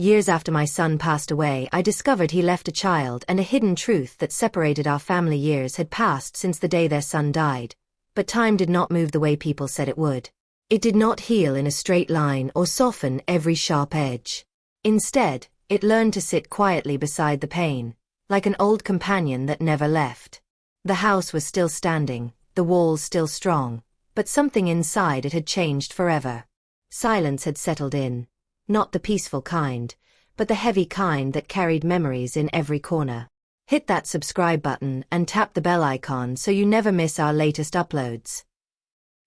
Years after my son passed away, I discovered he left a child, and a hidden truth that separated our family years had passed since the day their son died. But time did not move the way people said it would. It did not heal in a straight line or soften every sharp edge. Instead, it learned to sit quietly beside the pain, like an old companion that never left. The house was still standing, the walls still strong, but something inside it had changed forever. Silence had settled in, not the peaceful kind, but the heavy kind that carried memories in every corner. Hit that subscribe button and tap the bell icon so you never miss our latest uploads.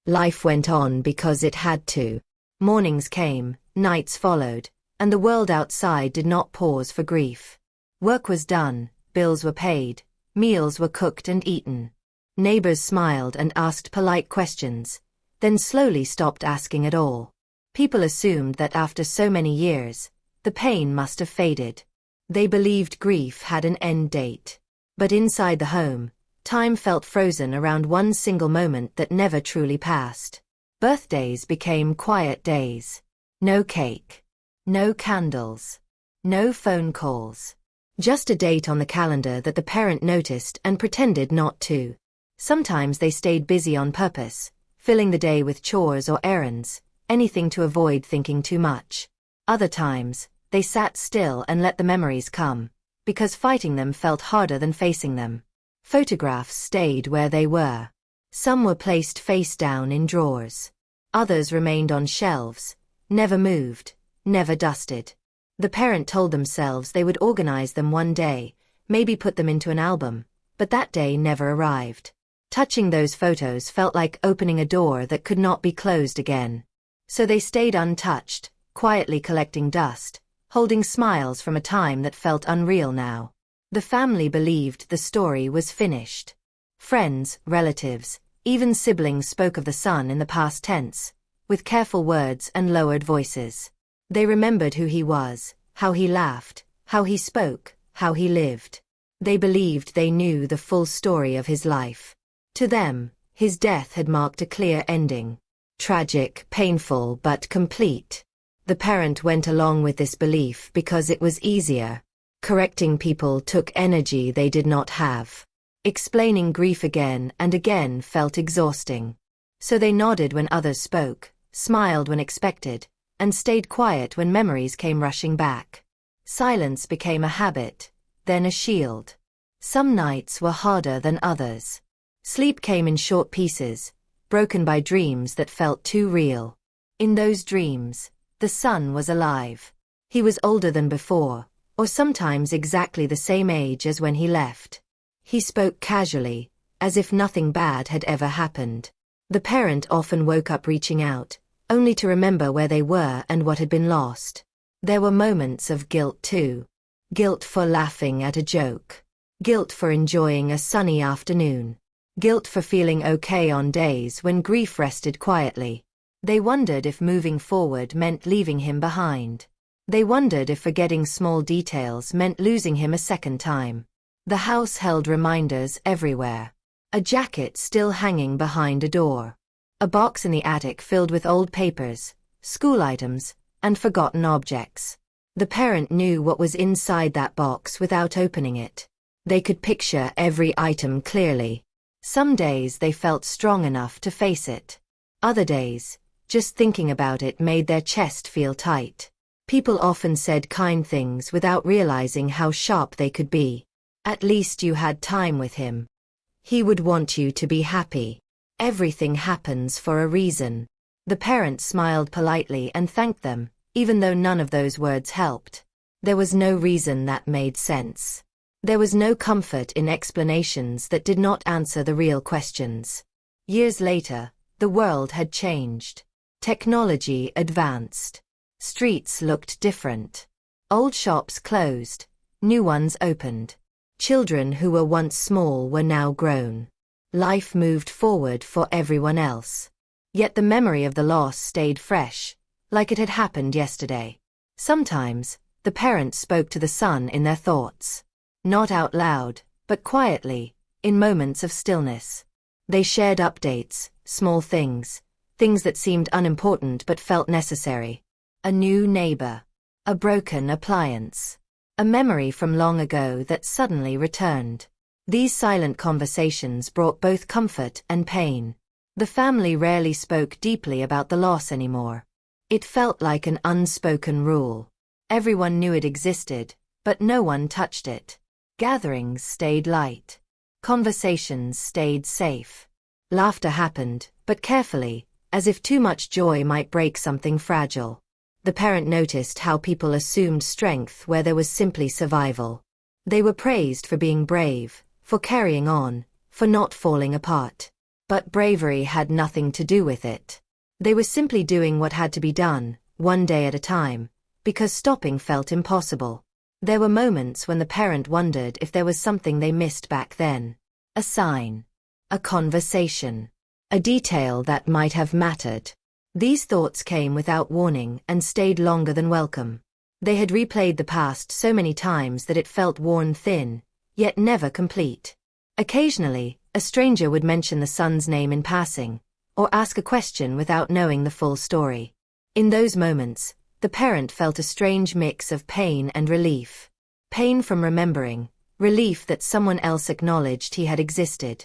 Life went on because it had to. Mornings came, nights followed, and the world outside did not pause for grief. Work was done, bills were paid, meals were cooked and eaten. Neighbors smiled and asked polite questions, then slowly stopped asking at all. People assumed that after so many years, the pain must have faded. They believed grief had an end date. But inside the home, time felt frozen around one single moment that never truly passed. Birthdays became quiet days. No cake. No candles. No phone calls. Just a date on the calendar that the parent noticed and pretended not to. Sometimes they stayed busy on purpose, filling the day with chores or errands, anything to avoid thinking too much. Other times, they sat still and let the memories come, because fighting them felt harder than facing them. Photographs stayed where they were. Some were placed face down in drawers. Others remained on shelves, never moved, never dusted. The parent told themselves they would organize them one day, maybe put them into an album, but that day never arrived. Touching those photos felt like opening a door that could not be closed again. So they stayed untouched, quietly collecting dust, holding smiles from a time that felt unreal now. The family believed the story was finished. Friends, relatives, even siblings spoke of the son in the past tense, with careful words and lowered voices. They remembered who he was, how he laughed, how he spoke, how he lived. They believed they knew the full story of his life. To them, his death had marked a clear ending. Tragic, painful, but complete. The parent went along with this belief because it was easier. Correcting people took energy they did not have. Explaining grief again and again felt exhausting. So they nodded when others spoke, smiled when expected, and stayed quiet when memories came rushing back. Silence became a habit, then a shield. Some nights were harder than others. Sleep came in short pieces, broken by dreams that felt too real. In those dreams, the son was alive. He was older than before, or sometimes exactly the same age as when he left. He spoke casually, as if nothing bad had ever happened. The parent often woke up reaching out, only to remember where they were and what had been lost. There were moments of guilt too. Guilt for laughing at a joke. Guilt for enjoying a sunny afternoon. Guilt for feeling okay on days when grief rested quietly. They wondered if moving forward meant leaving him behind. They wondered if forgetting small details meant losing him a second time. The house held reminders everywhere. A jacket still hanging behind a door. A box in the attic filled with old papers, school items, and forgotten objects. The parent knew what was inside that box without opening it. They could picture every item clearly. Some days they felt strong enough to face it. Other days, just thinking about it made their chest feel tight. People often said kind things without realizing how sharp they could be. At least you had time with him. He would want you to be happy. Everything happens for a reason. The parent smiled politely and thanked them, even though none of those words helped. There was no reason that made sense. There was no comfort in explanations that did not answer the real questions. Years later, the world had changed. Technology advanced. Streets looked different. Old shops closed. New ones opened. Children who were once small were now grown. Life moved forward for everyone else. Yet the memory of the loss stayed fresh, like it had happened yesterday. Sometimes, the parents spoke to the son in their thoughts. Not out loud, but quietly, in moments of stillness. They shared updates, small things that seemed unimportant but felt necessary. A new neighbor. A broken appliance. A memory from long ago that suddenly returned. These silent conversations brought both comfort and pain. The family rarely spoke deeply about the loss anymore. It felt like an unspoken rule. Everyone knew it existed, but no one touched it. Gatherings stayed light. Conversations stayed safe. Laughter happened, but carefully, as if too much joy might break something fragile. The parent noticed how people assumed strength where there was simply survival. They were praised for being brave, for carrying on, for not falling apart. But bravery had nothing to do with it. They were simply doing what had to be done, one day at a time, because stopping felt impossible. There were moments when the parent wondered if there was something they missed back then. A sign. A conversation. A detail that might have mattered. These thoughts came without warning and stayed longer than welcome. They had replayed the past so many times that it felt worn thin, yet never complete. Occasionally, a stranger would mention the son's name in passing, or ask a question without knowing the full story. In those moments, the parent felt a strange mix of pain and relief. Pain from remembering, relief that someone else acknowledged he had existed.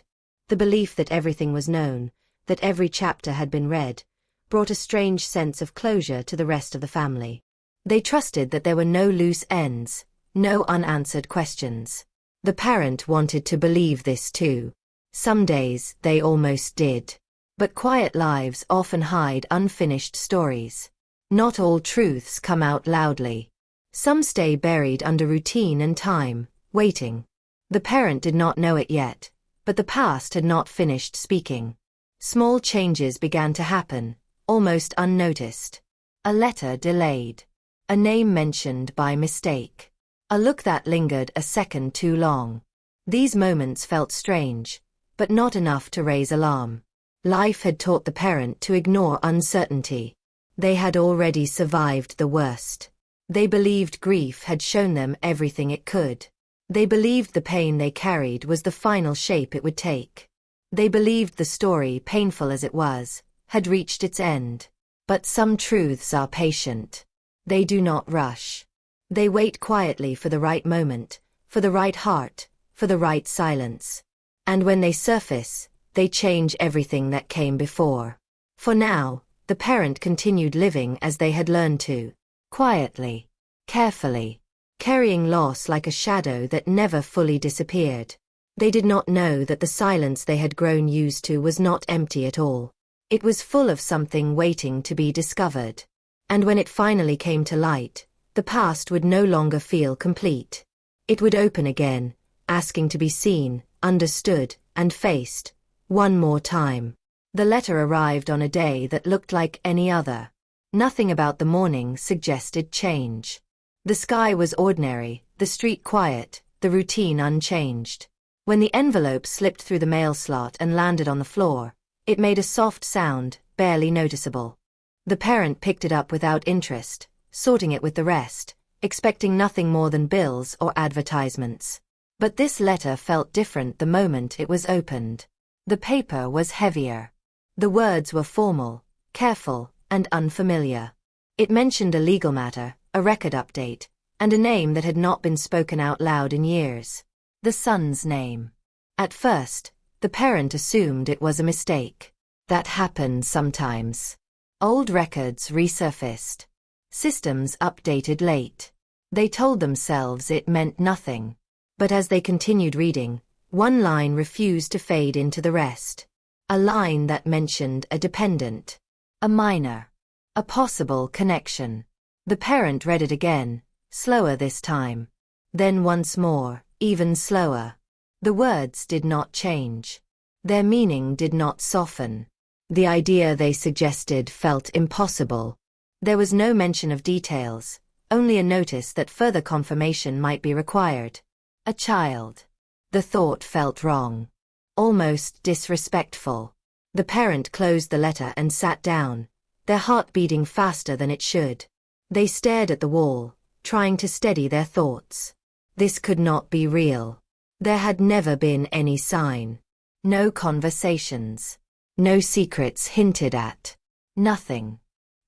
The belief that everything was known, that every chapter had been read, brought a strange sense of closure to the rest of the family. They trusted that there were no loose ends, no unanswered questions. The parent wanted to believe this too. Some days they almost did. But quiet lives often hide unfinished stories. Not all truths come out loudly. Some stay buried under routine and time, waiting. The parent did not know it yet, but the past had not finished speaking. Small changes began to happen, almost unnoticed. A letter delayed. A name mentioned by mistake. A look that lingered a second too long. These moments felt strange, but not enough to raise alarm. Life had taught the parent to ignore uncertainty. They had already survived the worst. They believed grief had shown them everything it could. They believed the pain they carried was the final shape it would take. They believed the story, painful as it was, had reached its end. But some truths are patient. They do not rush. They wait quietly for the right moment, for the right heart, for the right silence. And when they surface, they change everything that came before. For now, the parent continued living as they had learned to. Quietly. Carefully. Carrying loss like a shadow that never fully disappeared. They did not know that the silence they had grown used to was not empty at all. It was full of something waiting to be discovered. And when it finally came to light, the past would no longer feel complete. It would open again, asking to be seen, understood, and faced. One more time. The letter arrived on a day that looked like any other. Nothing about the morning suggested change. The sky was ordinary, the street quiet, the routine unchanged. When the envelope slipped through the mail slot and landed on the floor, it made a soft sound, barely noticeable. The parent picked it up without interest, sorting it with the rest, expecting nothing more than bills or advertisements. But this letter felt different the moment it was opened. The paper was heavier. The words were formal, careful, and unfamiliar. It mentioned a legal matter, a record update, and a name that had not been spoken out loud in years. The son's name. At first, the parent assumed it was a mistake. That happened sometimes. Old records resurfaced. Systems updated late. They told themselves it meant nothing. But as they continued reading, one line refused to fade into the rest. A line that mentioned a dependent. A minor. A possible connection. The parent read it again, slower this time. Then once more, even slower. The words did not change. Their meaning did not soften. The idea they suggested felt impossible. There was no mention of details, only a notice that further confirmation might be required. A child. The thought felt wrong. Almost disrespectful. The parent closed the letter and sat down, their heart beating faster than it should. They stared at the wall, trying to steady their thoughts. This could not be real. There had never been any sign. No conversations. No secrets hinted at. Nothing.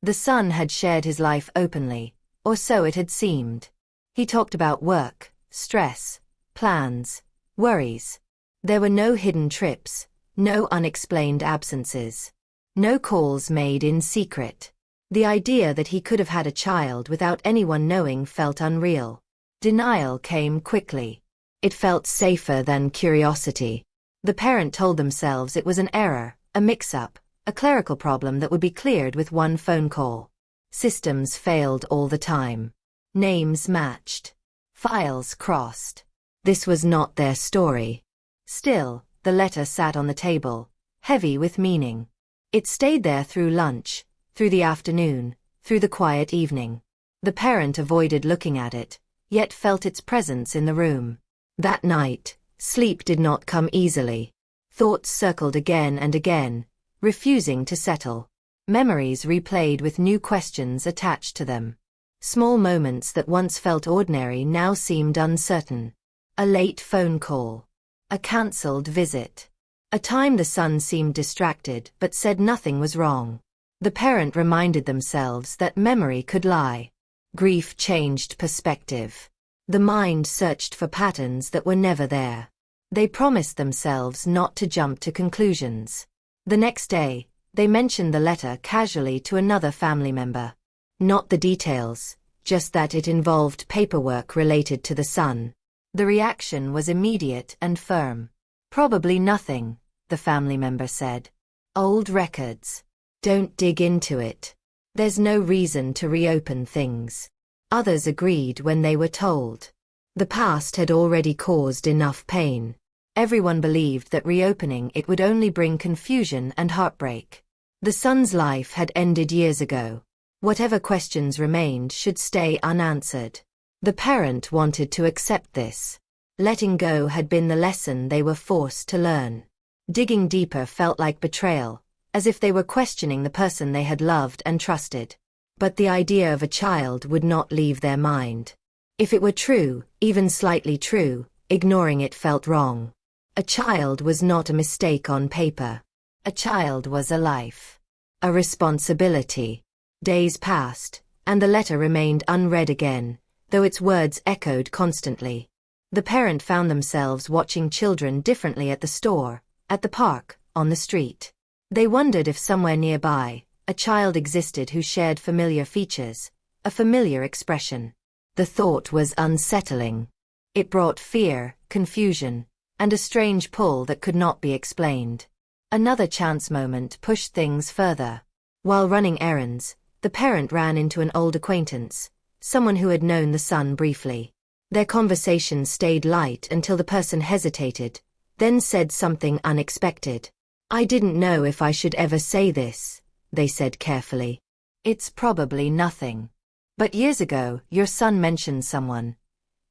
The son had shared his life openly, Or so it had seemed. He talked about work, stress, plans, worries. There were no hidden trips, no unexplained absences. No calls made in secret. The idea that he could have had a child without anyone knowing felt unreal. Denial came quickly. It felt safer than curiosity. The parent told themselves it was an error, a mix-up, a clerical problem that would be cleared with one phone call. Systems failed all the time. Names matched. Files crossed. This was not their story. Still, the letter sat on the table, heavy with meaning. It stayed there through lunch, through the afternoon, through the quiet evening. The parent avoided looking at it, yet felt its presence in the room. That night, sleep did not come easily. Thoughts circled again and again, refusing to settle. Memories replayed with new questions attached to them. Small moments that once felt ordinary now seemed uncertain. A late phone call. A cancelled visit. A time the son seemed distracted but said nothing was wrong. The parent reminded themselves that memory could lie. Grief changed perspective. The mind searched for patterns that were never there. They promised themselves not to jump to conclusions. The next day, they mentioned the letter casually to another family member. Not the details, just that it involved paperwork related to the son. The reaction was immediate and firm. Probably nothing, the family member said. Old records. Don't dig into it. There's no reason to reopen things. Others agreed when they were told. The past had already caused enough pain. Everyone believed that reopening it would only bring confusion and heartbreak. The son's life had ended years ago. Whatever questions remained should stay unanswered. The parent wanted to accept this. Letting go had been the lesson they were forced to learn. Digging deeper felt like betrayal, as if they were questioning the person they had loved and trusted. But the idea of a child would not leave their mind. If it were true, even slightly true, ignoring it felt wrong. A child was not a mistake on paper. A child was a life. A responsibility. Days passed, and the letter remained unread again, though its words echoed constantly. The parent found themselves watching children differently at the store, at the park, on the street. They wondered if somewhere nearby, a child existed who shared familiar features, a familiar expression. The thought was unsettling. It brought fear, confusion, and a strange pull that could not be explained. Another chance moment pushed things further. While running errands, the parent ran into an old acquaintance, someone who had known the son briefly. Their conversation stayed light until the person hesitated, then said something unexpected. I didn't know if I should ever say this, they said carefully. It's probably nothing. But years ago, your son mentioned someone.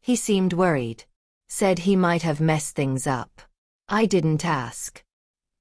He seemed worried. Said he might have messed things up. I didn't ask.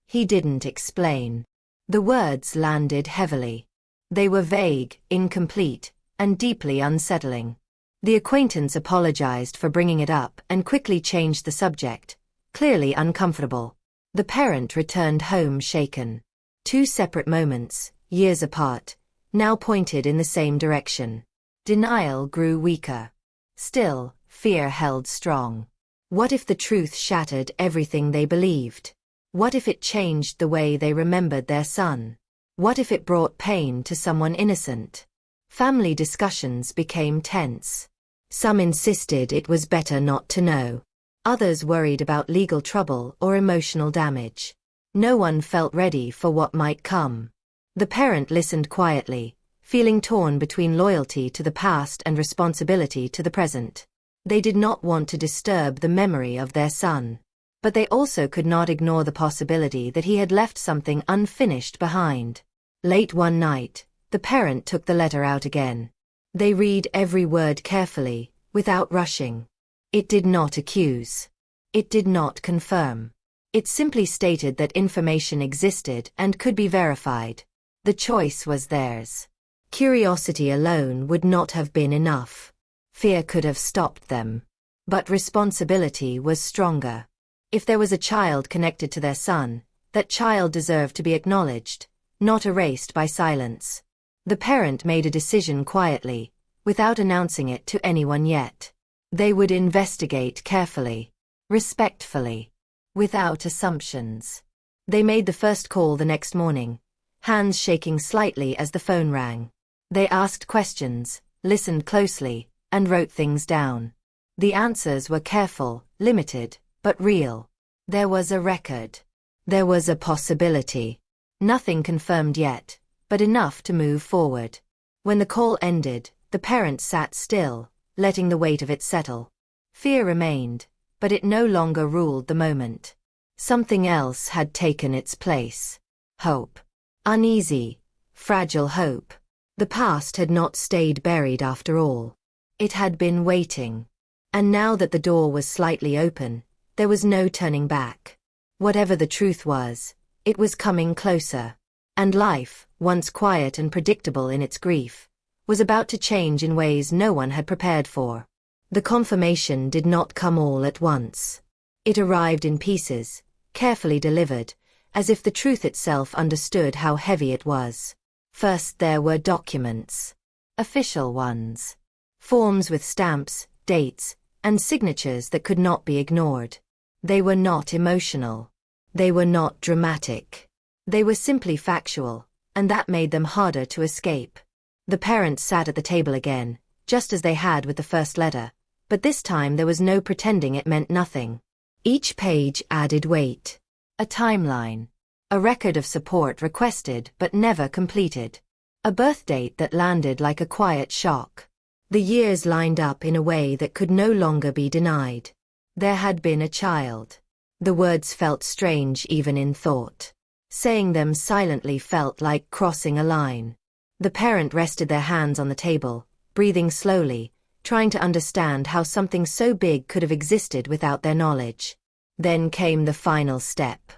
He didn't explain. The words landed heavily. They were vague, incomplete, and deeply unsettling. The acquaintance apologized for bringing it up and quickly changed the subject, clearly uncomfortable. The parent returned home shaken. Two separate moments, years apart, now pointed in the same direction. Denial grew weaker. Still, fear held strong. What if the truth shattered everything they believed? What if it changed the way they remembered their son? What if it brought pain to someone innocent? Family discussions became tense. Some insisted it was better not to know. Others worried about legal trouble or emotional damage. No one felt ready for what might come. The parent listened quietly, feeling torn between loyalty to the past and responsibility to the present. They did not want to disturb the memory of their son. But they also could not ignore the possibility that he had left something unfinished behind. Late one night, the parent took the letter out again. They read every word carefully, without rushing. It did not accuse. It did not confirm. It simply stated that information existed and could be verified. The choice was theirs. Curiosity alone would not have been enough. Fear could have stopped them. But responsibility was stronger. If there was a child connected to their son, that child deserved to be acknowledged, not erased by silence. The parent made a decision quietly, without announcing it to anyone yet. They would investigate carefully, respectfully, without assumptions. They made the first call the next morning, hands shaking slightly as the phone rang. They asked questions, listened closely, and wrote things down. The answers were careful, limited, but real. There was a record. There was a possibility. Nothing confirmed yet, but enough to move forward. When the call ended, the parent sat still, letting the weight of it settle. Fear remained, but it no longer ruled the moment. Something else had taken its place. Hope. Uneasy, fragile hope. The past had not stayed buried after all. It had been waiting. And now that the door was slightly open, there was no turning back. Whatever the truth was, it was coming closer. And life, once quiet and predictable in its grief, was about to change in ways no one had prepared for. The confirmation did not come all at once. It arrived in pieces, carefully delivered, as if the truth itself understood how heavy it was. First there were documents. Official ones. Forms with stamps, dates, and signatures that could not be ignored. They were not emotional. They were not dramatic. They were simply factual, and that made them harder to escape. The parents sat at the table again, just as they had with the first letter, but this time there was no pretending it meant nothing. Each page added weight. A timeline. A record of support requested but never completed. A birth date that landed like a quiet shock. The years lined up in a way that could no longer be denied. There had been a child. The words felt strange even in thought. Saying them silently felt like crossing a line. The parent rested their hands on the table, breathing slowly, trying to understand how something so big could have existed without their knowledge. Then came the final step.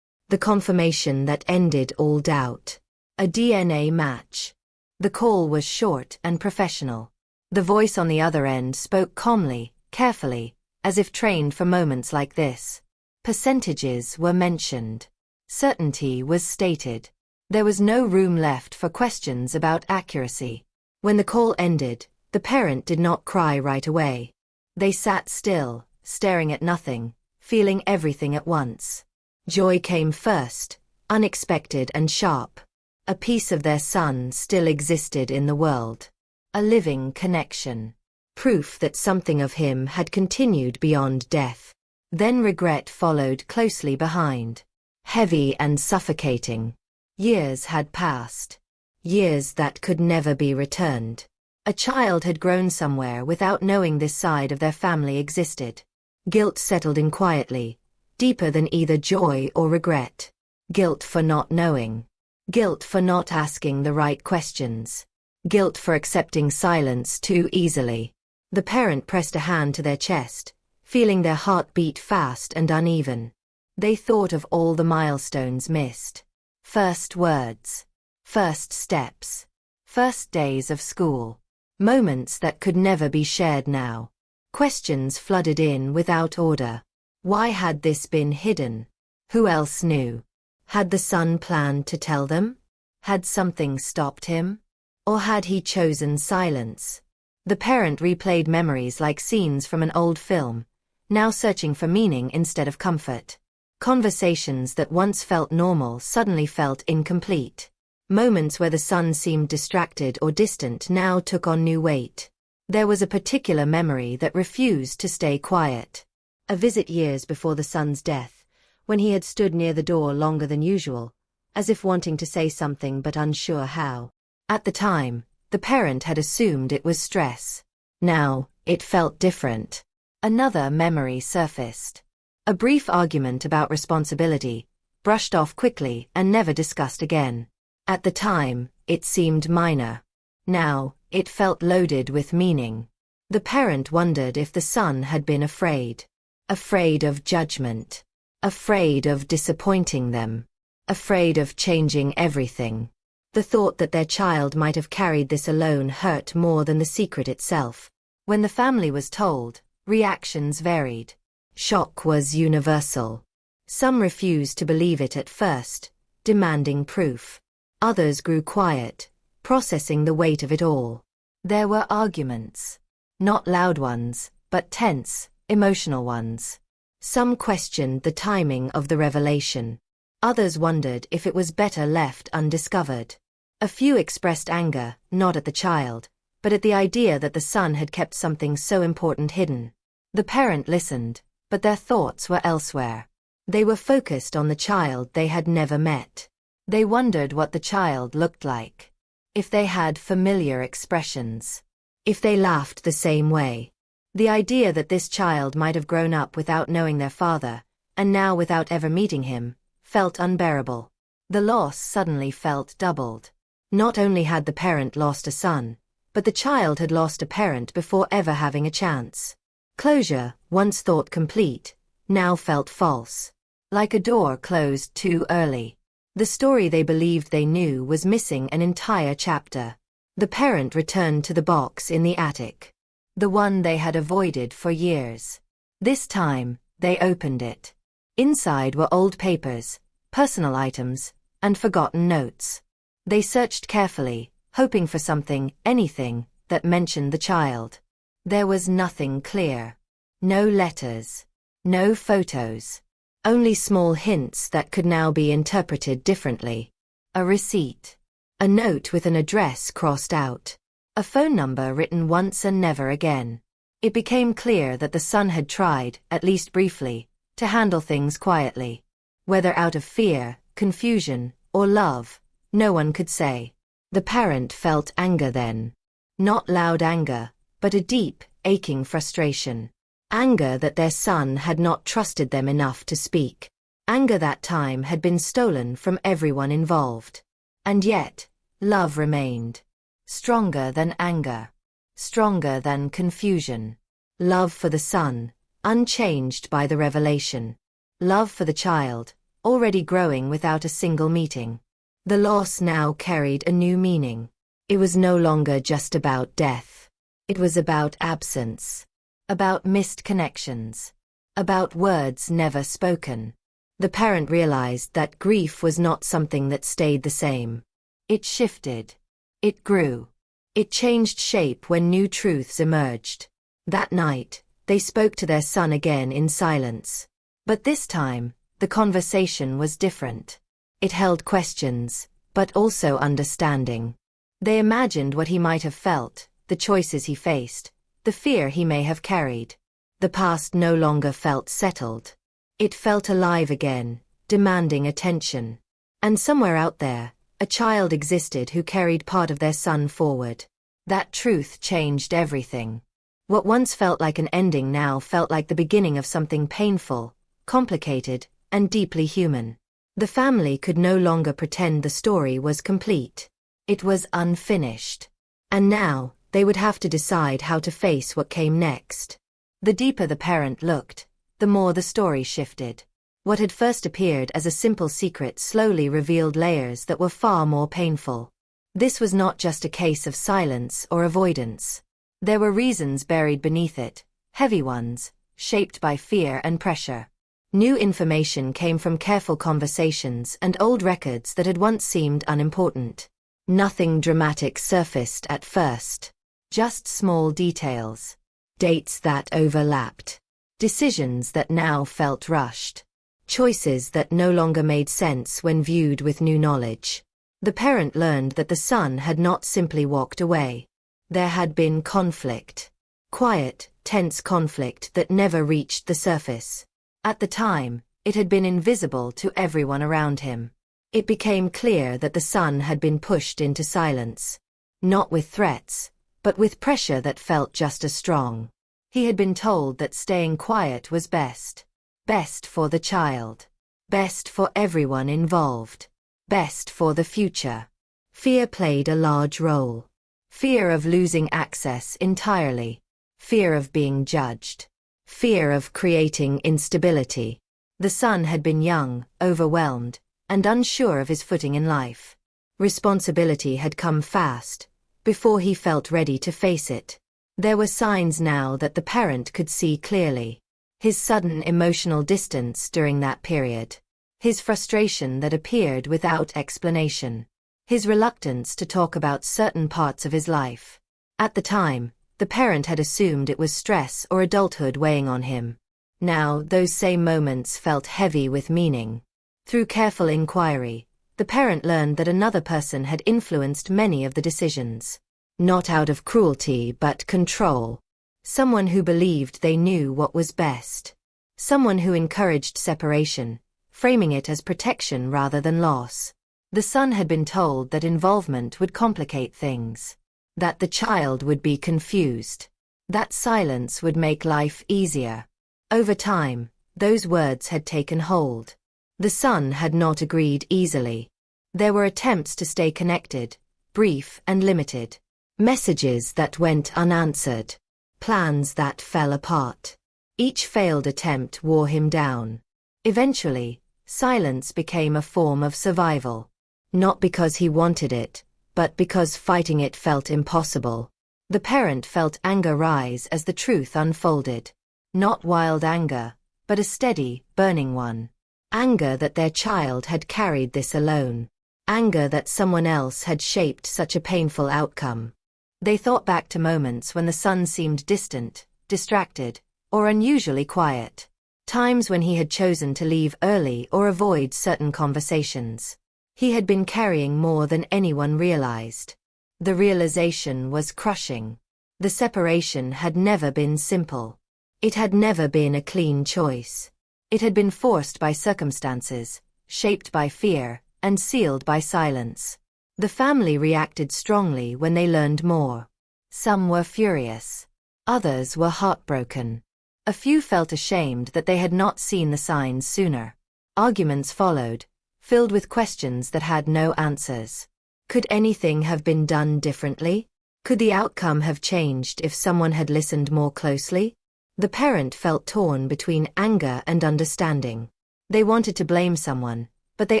The confirmation that ended all doubt. A DNA match. The call was short and professional. The voice on the other end spoke calmly, carefully, as if trained for moments like this. Percentages were mentioned. Certainty was stated. There was no room left for questions about accuracy. When the call ended, the parent did not cry right away. They sat still, staring at nothing, feeling everything at once. Joy came first, unexpected and sharp. A piece of their son still existed in the world. A living connection. Proof that something of him had continued beyond death. Then regret followed closely behind. Heavy and suffocating. Years had passed. Years that could never be returned. A child had grown somewhere without knowing this side of their family existed. Guilt settled in quietly, deeper than either joy or regret. Guilt for not knowing. Guilt for not asking the right questions. Guilt for accepting silence too easily. The parent pressed a hand to their chest, feeling their heart beat fast and uneven. They thought of all the milestones missed. First words. First steps. First days of school. Moments that could never be shared now. Questions flooded in without order. Why had this been hidden? Who else knew? Had the son planned to tell them? Had something stopped him? Or had he chosen silence? The parent replayed memories like scenes from an old film, now searching for meaning instead of comfort. Conversations that once felt normal suddenly felt incomplete. Moments where the son seemed distracted or distant now took on new weight. There was a particular memory that refused to stay quiet. A visit years before the son's death, when he had stood near the door longer than usual, as if wanting to say something but unsure how. At the time, the parent had assumed it was stress. Now, it felt different. Another memory surfaced. A brief argument about responsibility, brushed off quickly and never discussed again. At the time, it seemed minor. Now, it felt loaded with meaning. The parent wondered if the son had been afraid. Afraid of judgment. Afraid of disappointing them. Afraid of changing everything. The thought that their child might have carried this alone hurt more than the secret itself. When the family was told, reactions varied. Shock was universal. Some refused to believe it at first, demanding proof. Others grew quiet, processing the weight of it all. There were arguments. Not loud ones, but tense, emotional ones. Some questioned the timing of the revelation. Others wondered if it was better left undiscovered. A few expressed anger, not at the child, but at the idea that the son had kept something so important hidden. The parent listened, but their thoughts were elsewhere. They were focused on the child they had never met. They wondered what the child looked like. If they had familiar expressions. If they laughed the same way. The idea that this child might have grown up without knowing their father, and now without ever meeting him, felt unbearable. The loss suddenly felt doubled. Not only had the parent lost a son, but the child had lost a parent before ever having a chance. Closure, once thought complete, now felt false. Like a door closed too early. The story they believed they knew was missing an entire chapter. The parent returned to the box in the attic. The one they had avoided for years. This time, they opened it. Inside were old papers, personal items, and forgotten notes. They searched carefully, hoping for something, anything, that mentioned the child. There was nothing clear. No letters. No photos. Only small hints that could now be interpreted differently. A receipt. A note with an address crossed out. A phone number written once and never again. It became clear that the son had tried, at least briefly, to handle things quietly. Whether out of fear, confusion, or love, no one could say. The parent felt anger then. Not loud anger, but a deep, aching frustration. Anger that their son had not trusted them enough to speak. Anger that time had been stolen from everyone involved. And yet, love remained. Stronger than anger. Stronger than confusion. Love for the son, unchanged by the revelation. Love for the child, already growing without a single meeting. The loss now carried a new meaning. It was no longer just about death. It was about absence. About missed connections. About words never spoken. The parent realized that grief was not something that stayed the same. It shifted. It grew. It changed shape when new truths emerged. That night, they spoke to their son again in silence. But this time, the conversation was different. It held questions, but also understanding. They imagined what he might have felt, the choices he faced, the fear he may have carried. The past no longer felt settled. It felt alive again, demanding attention. And somewhere out there, a child existed who carried part of their son forward. That truth changed everything. What once felt like an ending now felt like the beginning of something painful, complicated, and deeply human. The family could no longer pretend the story was complete. It was unfinished. And now, they would have to decide how to face what came next. The deeper the parent looked, the more the story shifted. What had first appeared as a simple secret slowly revealed layers that were far more painful. This was not just a case of silence or avoidance. There were reasons buried beneath it, heavy ones, shaped by fear and pressure. New information came from careful conversations and old records that had once seemed unimportant. Nothing dramatic surfaced at first. Just small details. Dates that overlapped. Decisions that now felt rushed. Choices that no longer made sense when viewed with new knowledge. The parent learned that the son had not simply walked away. There had been conflict. Quiet, tense conflict that never reached the surface. At the time, it had been invisible to everyone around him. It became clear that the son had been pushed into silence. Not with threats, but with pressure that felt just as strong. He had been told that staying quiet was best. Best for the child. Best for everyone involved. Best for the future. Fear played a large role. Fear of losing access entirely. Fear of being judged. Fear of creating instability. The son had been young, overwhelmed, and unsure of his footing in life. Responsibility had come fast, before he felt ready to face it. There were signs now that the parent could see clearly. His sudden emotional distance during that period. His frustration that appeared without explanation. His reluctance to talk about certain parts of his life. At the time, the parent had assumed it was stress or adulthood weighing on him. Now, those same moments felt heavy with meaning. Through careful inquiry, the parent learned that another person had influenced many of the decisions. Not out of cruelty but control. Someone who believed they knew what was best. Someone who encouraged separation, framing it as protection rather than loss. The son had been told that involvement would complicate things. That the child would be confused. That silence would make life easier. Over time, those words had taken hold. The son had not agreed easily. There were attempts to stay connected, brief and limited. Messages that went unanswered. Plans that fell apart. Each failed attempt wore him down. Eventually, silence became a form of survival. Not because he wanted it, but because fighting it felt impossible. The parent felt anger rise as the truth unfolded. Not wild anger, but a steady, burning one. Anger that their child had carried this alone. Anger that someone else had shaped such a painful outcome. They thought back to moments when the son seemed distant, distracted, or unusually quiet. Times when he had chosen to leave early or avoid certain conversations. He had been carrying more than anyone realized. The realization was crushing. The separation had never been simple. It had never been a clean choice. It had been forced by circumstances, shaped by fear, and sealed by silence. The family reacted strongly when they learned more. Some were furious. Others were heartbroken. A few felt ashamed that they had not seen the signs sooner. Arguments followed, filled with questions that had no answers. Could anything have been done differently? Could the outcome have changed if someone had listened more closely? The parent felt torn between anger and understanding. They wanted to blame someone, but they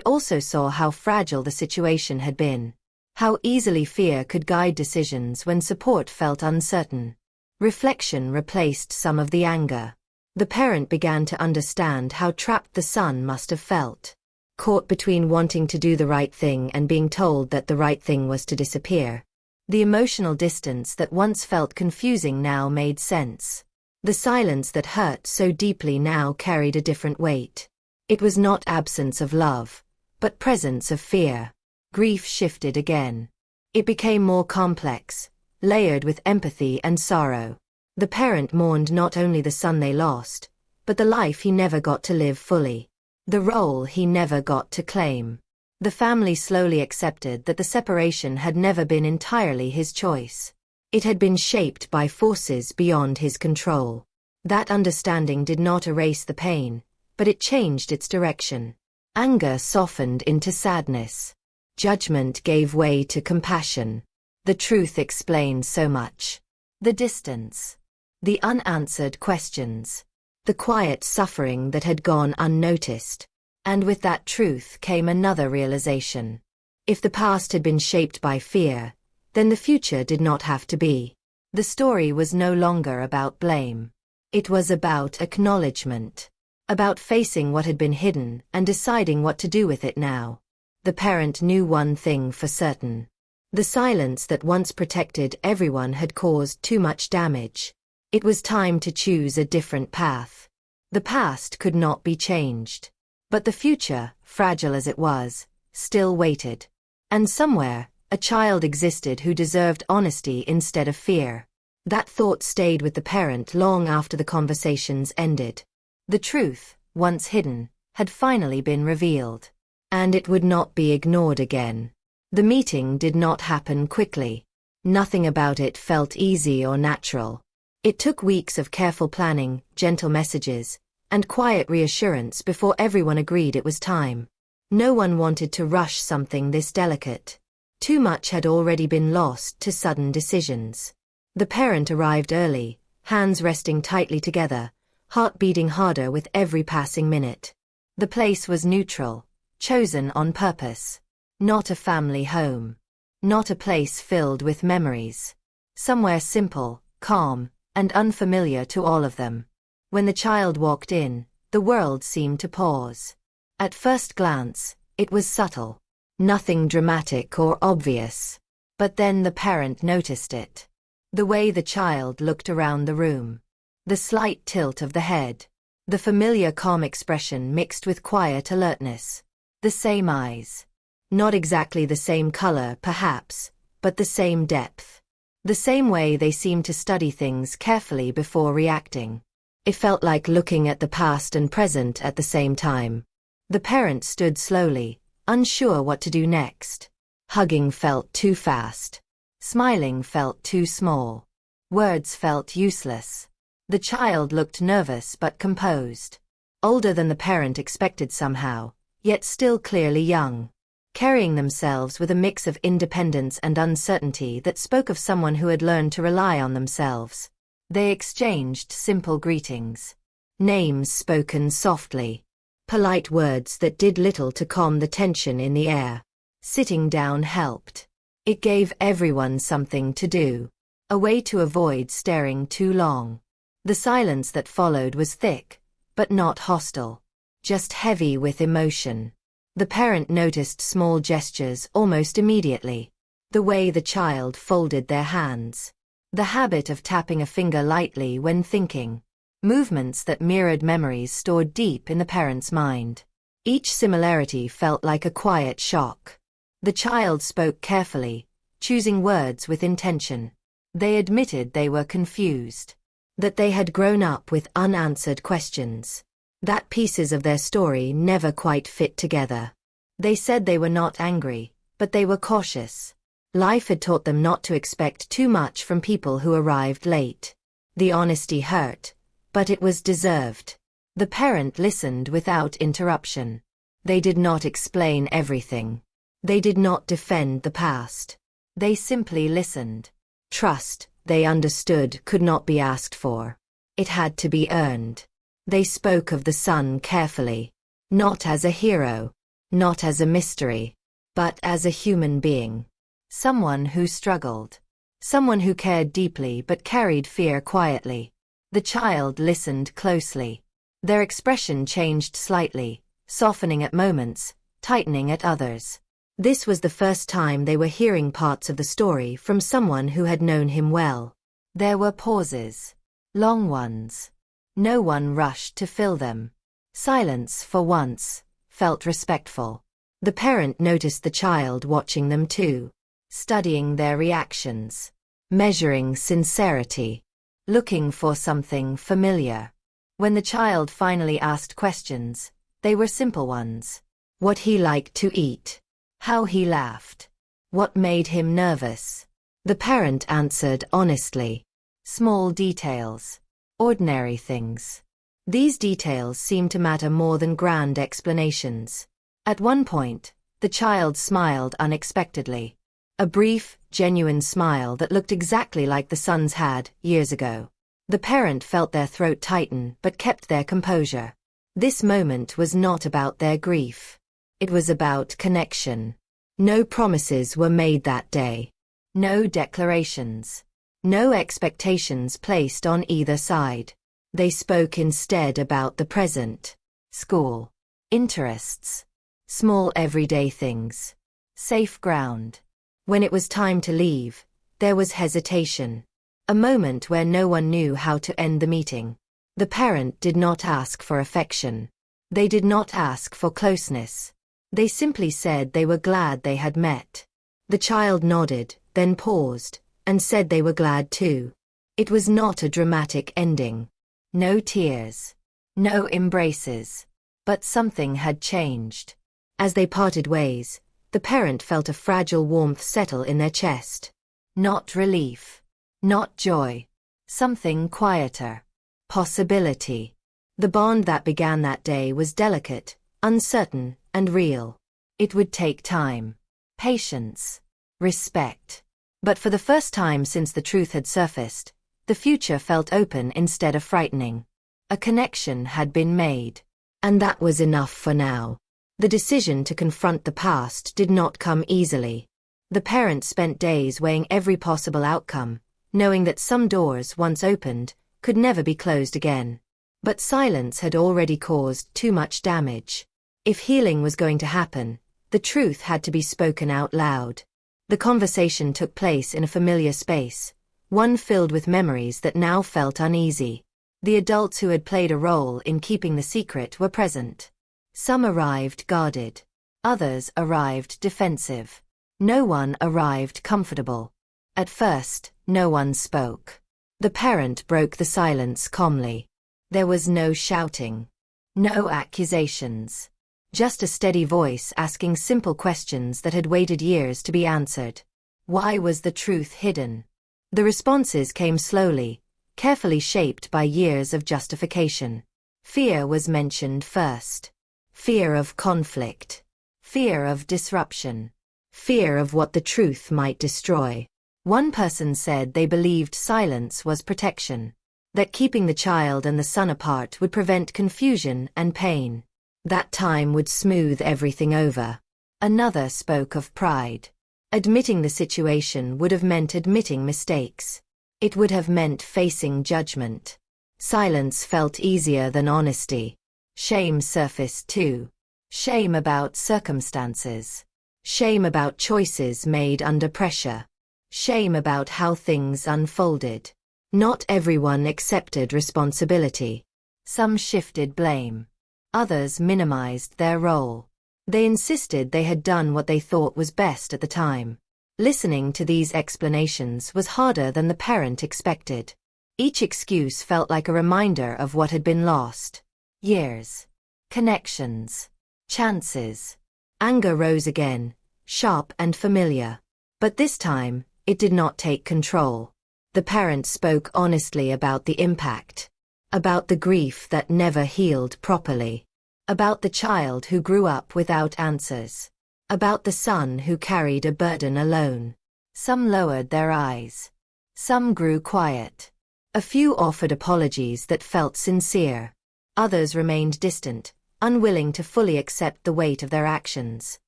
also saw how fragile the situation had been. How easily fear could guide decisions when support felt uncertain. Reflection replaced some of the anger. The parent began to understand how trapped the son must have felt. Caught between wanting to do the right thing and being told that the right thing was to disappear. The emotional distance that once felt confusing now made sense. The silence that hurt so deeply now carried a different weight. It was not absence of love, but presence of fear. Grief shifted again. It became more complex, layered with empathy and sorrow. The parent mourned not only the son they lost, but the life he never got to live fully. The role he never got to claim. The family slowly accepted that the separation had never been entirely his choice. It had been shaped by forces beyond his control. That understanding did not erase the pain, but it changed its direction. Anger softened into sadness. Judgment gave way to compassion. The truth explained so much. The distance. The unanswered questions. The quiet suffering that had gone unnoticed. And with that truth came another realization. If the past had been shaped by fear, then the future did not have to be. The story was no longer about blame. It was about acknowledgement. About facing what had been hidden and deciding what to do with it now. The parent knew one thing for certain. The silence that once protected everyone had caused too much damage. It was time to choose a different path. The past could not be changed. But the future, fragile as it was, still waited. And somewhere, a child existed who deserved honesty instead of fear. That thought stayed with the parent long after the conversations ended. The truth, once hidden, had finally been revealed. And it would not be ignored again. The meeting did not happen quickly. Nothing about it felt easy or natural. It took weeks of careful planning, gentle messages, and quiet reassurance before everyone agreed it was time. No one wanted to rush something this delicate. Too much had already been lost to sudden decisions. The parent arrived early, hands resting tightly together, heart beating harder with every passing minute. The place was neutral, chosen on purpose. Not a family home. Not a place filled with memories. Somewhere simple, calm, and unfamiliar to all of them. When the child walked in, the world seemed to pause. At first glance, it was subtle. Nothing dramatic or obvious. But then the parent noticed it. The way the child looked around the room. The slight tilt of the head. The familiar calm expression mixed with quiet alertness. The same eyes. Not exactly the same color, perhaps, but the same depth. The same way they seemed to study things carefully before reacting. It felt like looking at the past and present at the same time. The parent stood slowly, unsure what to do next. Hugging felt too fast. Smiling felt too small. Words felt useless. The child looked nervous but composed. Older than the parent expected somehow, yet still clearly young. Carrying themselves with a mix of independence and uncertainty that spoke of someone who had learned to rely on themselves. They exchanged simple greetings. Names spoken softly. Polite words that did little to calm the tension in the air. Sitting down helped. It gave everyone something to do. A way to avoid staring too long. The silence that followed was thick, but not hostile. Just heavy with emotion. The parent noticed small gestures almost immediately. The way the child folded their hands. The habit of tapping a finger lightly when thinking. Movements that mirrored memories stored deep in the parent's mind. Each similarity felt like a quiet shock. The child spoke carefully, choosing words with intention. They admitted they were confused. That they had grown up with unanswered questions. That pieces of their story never quite fit together. They said they were not angry, but they were cautious. Life had taught them not to expect too much from people who arrived late. The honesty hurt, but it was deserved. The parent listened without interruption. They did not explain everything. They did not defend the past. They simply listened. Trust, they understood, could not be asked for. It had to be earned. They spoke of the son carefully. Not as a hero. Not as a mystery. But as a human being. Someone who struggled. Someone who cared deeply but carried fear quietly. The child listened closely. Their expression changed slightly, softening at moments, tightening at others. This was the first time they were hearing parts of the story from someone who had known him well. There were pauses. Long ones. No one rushed to fill them. Silence, for once, felt respectful. The parent noticed the child watching them too. Studying their reactions. Measuring sincerity. Looking for something familiar. When the child finally asked questions, they were simple ones. What he liked to eat. How he laughed. What made him nervous. The parent answered honestly. Small details. Ordinary things. These details seemed to matter more than grand explanations. At one point, the child smiled unexpectedly. A brief, genuine smile that looked exactly like the son's had years ago. The parent felt their throat tighten but kept their composure. This moment was not about their grief. It was about connection. No promises were made that day. No declarations. No expectations placed on either side. They spoke instead about the present. School. Interests. Small everyday things. Safe ground. When it was time to leave, there was hesitation. A moment where no one knew how to end the meeting. The parent did not ask for affection. They did not ask for closeness. They simply said they were glad they had met. The child nodded, then paused, and said they were glad too. It was not a dramatic ending. No tears. No embraces. But something had changed. As they parted ways, the parent felt a fragile warmth settle in their chest. Not relief. Not joy. Something quieter. Possibility. The bond that began that day was delicate, uncertain, and real. It would take time. Patience. Respect. But for the first time since the truth had surfaced, the future felt open instead of frightening. A connection had been made. And that was enough for now. The decision to confront the past did not come easily. The parent spent days weighing every possible outcome, knowing that some doors, once opened, could never be closed again. But silence had already caused too much damage. If healing was going to happen, the truth had to be spoken out loud. The conversation took place in a familiar space, one filled with memories that now felt uneasy. The adults who had played a role in keeping the secret were present. Some arrived guarded. Others arrived defensive. No one arrived comfortable. At first, no one spoke. The parent broke the silence calmly. There was no shouting. No accusations. Just a steady voice asking simple questions that had waited years to be answered. Why was the truth hidden? The responses came slowly, carefully shaped by years of justification. Fear was mentioned first. Fear of conflict. Fear of disruption. Fear of what the truth might destroy. One person said they believed silence was protection, that keeping the child and the son apart would prevent confusion and pain. That time would smooth everything over. Another spoke of pride. Admitting the situation would have meant admitting mistakes. It would have meant facing judgment. Silence felt easier than honesty. Shame surfaced too. Shame about circumstances. Shame about choices made under pressure. Shame about how things unfolded. Not everyone accepted responsibility. Some shifted blame. Others minimized their role. They insisted they had done what they thought was best at the time. Listening to these explanations was harder than the parent expected. Each excuse felt like a reminder of what had been lost. Years. Connections. Chances. Anger rose again, sharp and familiar. But this time, it did not take control. The parent spoke honestly about the impact. About the grief that never healed properly. About the child who grew up without answers. About the son who carried a burden alone. Some lowered their eyes. Some grew quiet. A few offered apologies that felt sincere. Others remained distant, unwilling to fully accept the weight of their actions.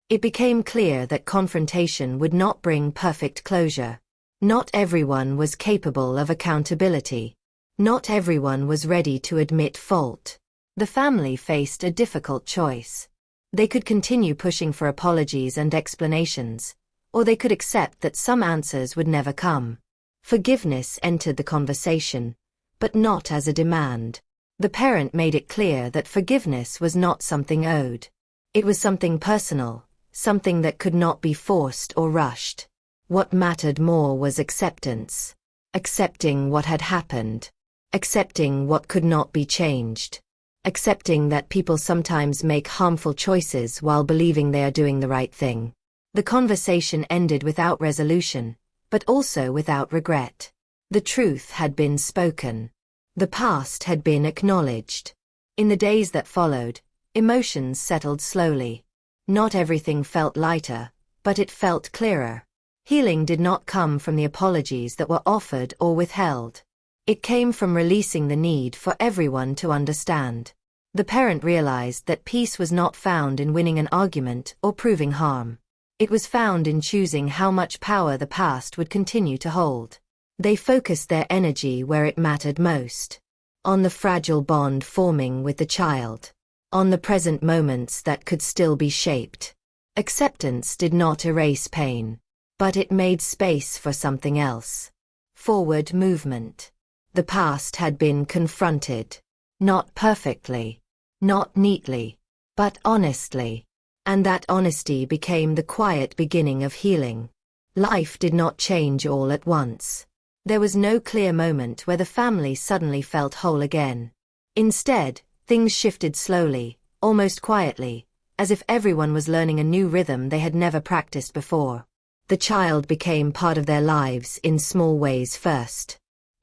It became clear that confrontation would not bring perfect closure. Not everyone was capable of accountability. Not everyone was ready to admit fault. The family faced a difficult choice. They could continue pushing for apologies and explanations, or they could accept that some answers would never come. Forgiveness entered the conversation, but not as a demand. The parent made it clear that forgiveness was not something owed. It was something personal, something that could not be forced or rushed. What mattered more was acceptance. Accepting what had happened. Accepting what could not be changed. Accepting that people sometimes make harmful choices while believing they are doing the right thing. The conversation ended without resolution, but also without regret. The truth had been spoken. The past had been acknowledged. In the days that followed, emotions settled slowly. Not everything felt lighter, but it felt clearer. Healing did not come from the apologies that were offered or withheld. It came from releasing the need for everyone to understand. The parent realized that peace was not found in winning an argument or proving harm. It was found in choosing how much power the past would continue to hold. They focused their energy where it mattered most. On the fragile bond forming with the child. On the present moments that could still be shaped. Acceptance did not erase pain. But it made space for something else. Forward movement. The past had been confronted. Not perfectly. Not neatly. But honestly. And that honesty became the quiet beginning of healing. Life did not change all at once. There was no clear moment where the family suddenly felt whole again. Instead, things shifted slowly, almost quietly, as if everyone was learning a new rhythm they had never practiced before. The child became part of their lives in small ways first.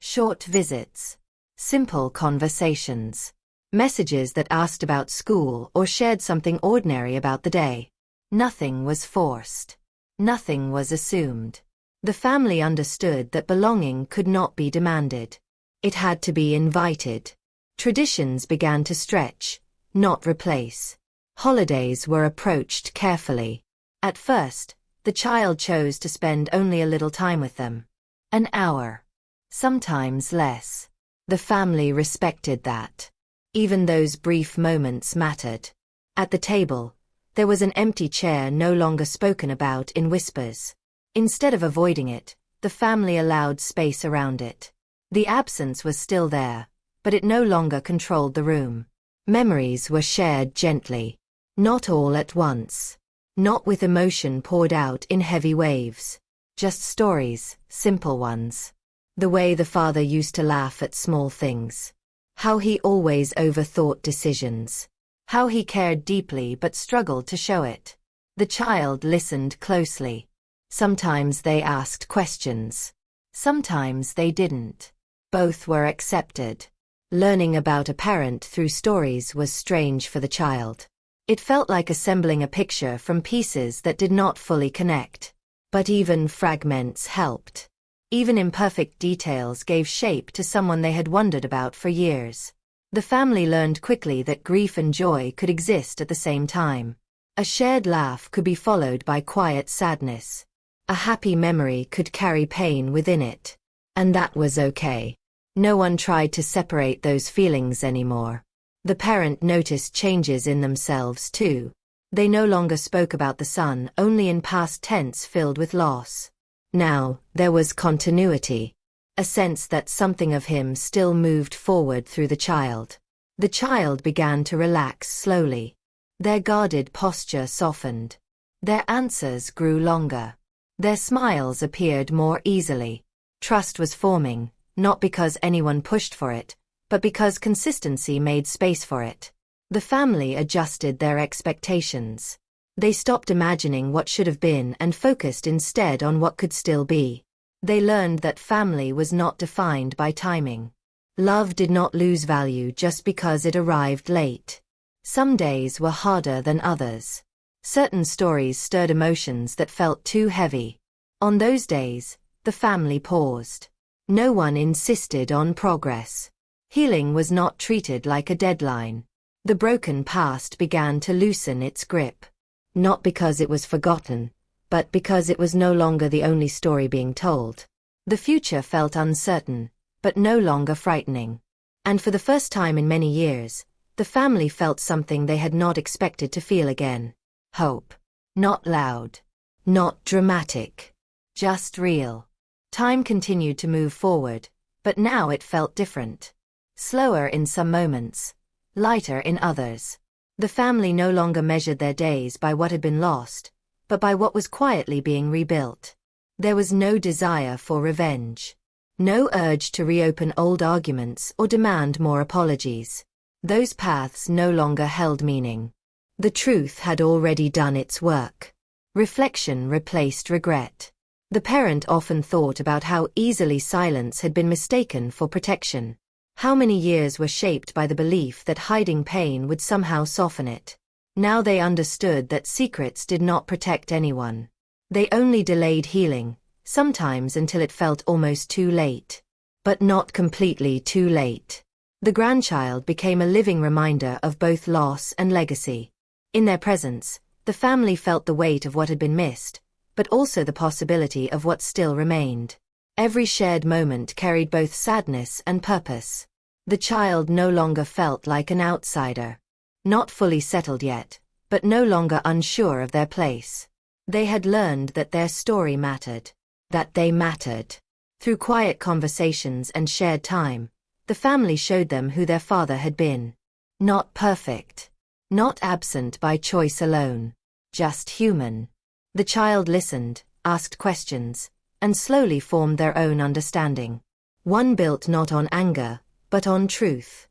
Short visits. Simple conversations. Messages that asked about school or shared something ordinary about the day. Nothing was forced. Nothing was assumed. The family understood that belonging could not be demanded. It had to be invited. Traditions began to stretch, not replace. Holidays were approached carefully. At first, the child chose to spend only a little time with them. An hour. Sometimes less. The family respected that. Even those brief moments mattered. At the table, there was an empty chair no longer spoken about in whispers. Instead of avoiding it, the family allowed space around it. The absence was still there, but it no longer controlled the room. Memories were shared gently. Not all at once. Not with emotion poured out in heavy waves. Just stories, simple ones. The way the father used to laugh at small things. How he always overthought decisions. How he cared deeply but struggled to show it. The child listened closely. Sometimes they asked questions. Sometimes they didn't. Both were accepted. Learning about a parent through stories was strange for the child. It felt like assembling a picture from pieces that did not fully connect. But even fragments helped. Even imperfect details gave shape to someone they had wondered about for years. The family learned quickly that grief and joy could exist at the same time. A shared laugh could be followed by quiet sadness. A happy memory could carry pain within it. And that was okay. No one tried to separate those feelings anymore. The parent noticed changes in themselves too. They no longer spoke about the son only in past tense filled with loss. Now, there was continuity. A sense that something of him still moved forward through the child. The child began to relax slowly. Their guarded posture softened. Their answers grew longer. Their smiles appeared more easily. Trust was forming, not because anyone pushed for it, but because consistency made space for it. The family adjusted their expectations. They stopped imagining what should have been and focused instead on what could still be. They learned that family was not defined by timing. Love did not lose value just because it arrived late. Some days were harder than others. Certain stories stirred emotions that felt too heavy. On those days, the family paused. No one insisted on progress. Healing was not treated like a deadline. The broken past began to loosen its grip. Not because it was forgotten, but because it was no longer the only story being told. The future felt uncertain, but no longer frightening. And for the first time in many years, the family felt something they had not expected to feel again. Hope. Not loud. Not dramatic. Just real. Time continued to move forward, but now it felt different. Slower in some moments, lighter in others. The family no longer measured their days by what had been lost, but by what was quietly being rebuilt. There was no desire for revenge. No urge to reopen old arguments or demand more apologies. Those paths no longer held meaning. The truth had already done its work. Reflection replaced regret. The parent often thought about how easily silence had been mistaken for protection. How many years were shaped by the belief that hiding pain would somehow soften it. Now they understood that secrets did not protect anyone. They only delayed healing, sometimes until it felt almost too late. But not completely too late. The grandchild became a living reminder of both loss and legacy. In their presence, the family felt the weight of what had been missed, but also the possibility of what still remained. Every shared moment carried both sadness and purpose. The child no longer felt like an outsider. Not fully settled yet, but no longer unsure of their place. They had learned that their story mattered. That they mattered. Through quiet conversations and shared time, the family showed them who their father had been. Not perfect. Not absent by choice alone. Just human. The child listened, asked questions, and slowly formed their own understanding. One built not on anger, but on truth.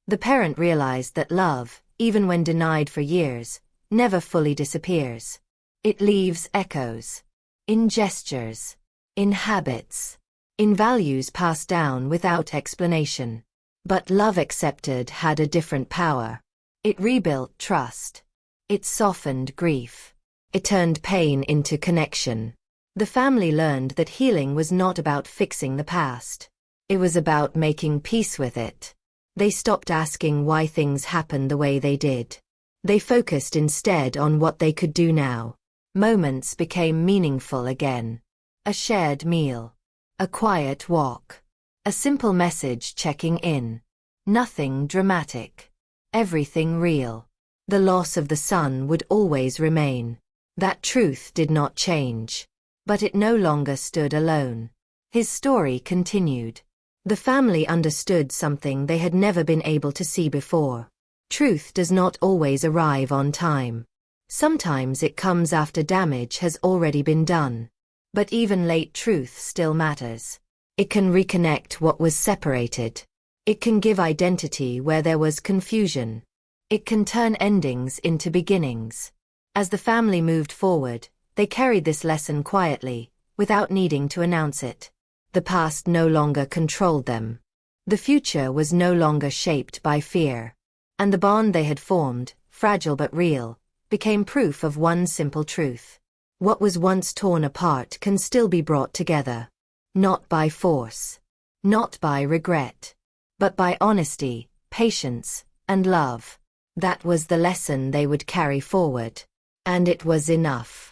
The parent realized that love, even when denied for years, never fully disappears. It leaves echoes. In gestures. In habits. In values passed down without explanation. But love accepted had a different power. It rebuilt trust. It softened grief. It turned pain into connection. The family learned that healing was not about fixing the past. It was about making peace with it. They stopped asking why things happened the way they did. They focused instead on what they could do now. Moments became meaningful again. A shared meal. A quiet walk. A simple message checking in. Nothing dramatic. Everything real. The loss of the son would always remain. That truth did not change. But it no longer stood alone. His story continued. The family understood something they had never been able to see before. Truth does not always arrive on time. Sometimes it comes after damage has already been done. But even late truth still matters. It can reconnect what was separated. It can give identity where there was confusion. It can turn endings into beginnings. As the family moved forward, they carried this lesson quietly, without needing to announce it. The past no longer controlled them. The future was no longer shaped by fear. And the bond they had formed, fragile but real, became proof of one simple truth. What was once torn apart can still be brought together. Not by force. Not by regret. But by honesty, patience, and love. That was the lesson they would carry forward. And it was enough.